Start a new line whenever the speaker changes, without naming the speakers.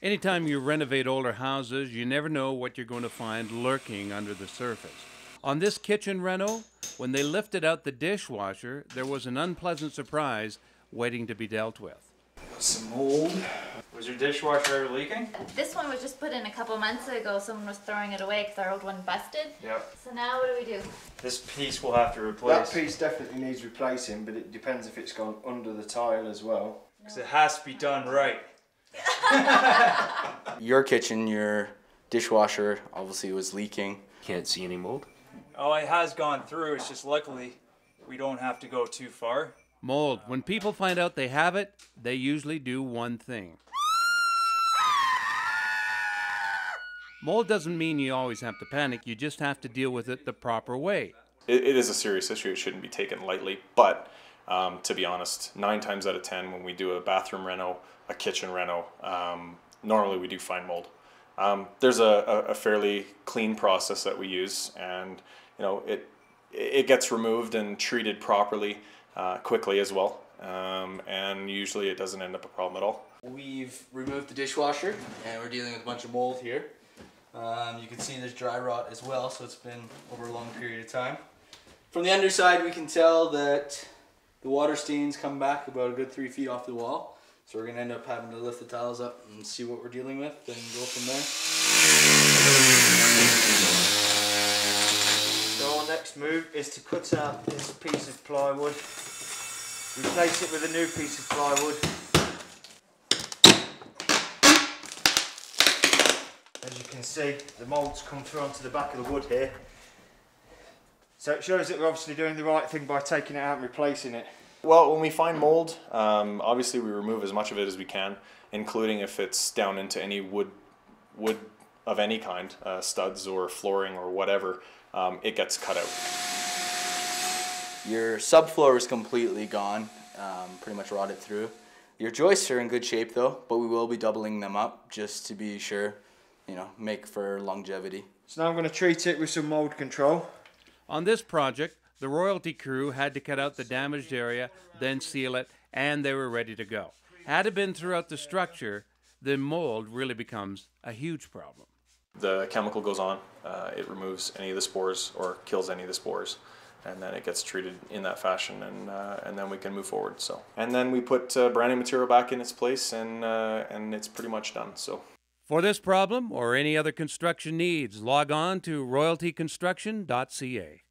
Anytime you renovate older houses, you never know what you're going to find lurking under the surface. On this kitchen reno, when they lifted out the dishwasher, there was an unpleasant surprise waiting to be dealt with.
Some mold.
Was your dishwasher ever leaking?
This one was just put in a couple months ago. Someone was throwing it away because our old one busted.
Yep.
So now what do we do?
This piece we'll have to replace.
That piece definitely needs replacing, but it depends if it's gone under the tile as well.
Because it has to be done right.
Your kitchen, your dishwasher obviously was leaking.
Can't see any mold.
Oh, it has gone through. It's just luckily we don't have to go too far.
Mold. When people find out they have it, they usually do one thing. Mold doesn't mean you always have to panic. You just have to deal with it the proper way.
It is a serious issue. It shouldn't be taken lightly. But to be honest, 9 times out of 10 when we do a bathroom reno, a kitchen reno, normally we do find mold. There's a fairly clean process that we use, and you know it gets removed and treated properly quickly as well, and usually it doesn't end up a problem at all.
We've removed the dishwasher and we're dealing with a bunch of mold here. You can see there's dry rot as well, so it's been over a long period of time. From the underside we can tell that the water stains come back about a good 3 feet off the wall. So we're going to end up having to lift the tiles up and see what we're dealing with and go from there.
So our next move is to cut out this piece of plywood, replace it with a new piece of plywood. As you can see, the mold's come through onto the back of the wood here. So it shows that we're obviously doing the right thing by taking it out and replacing it.
Well, when we find mold, obviously we remove as much of it as we can, including if it's down into any wood of any kind, studs or flooring or whatever, it gets cut out.
Your subfloor is completely gone, pretty much rotted through. Your joists are in good shape though, but we will be doubling them up just to be sure, you know, make for longevity.
So now I'm going to treat it with some mold control.
On this project, the royalty crew had to cut out the damaged area, then seal it, and they were ready to go. Had it been throughout the structure, then mold really becomes a huge problem.
The chemical goes on, it removes any of the spores or kills any of the spores, and then it gets treated in that fashion, and then we can move forward. So, and then we put brand new material back in its place, and it's pretty much done. So,
for this problem or any other construction needs, log on to royaltyconstruction.ca.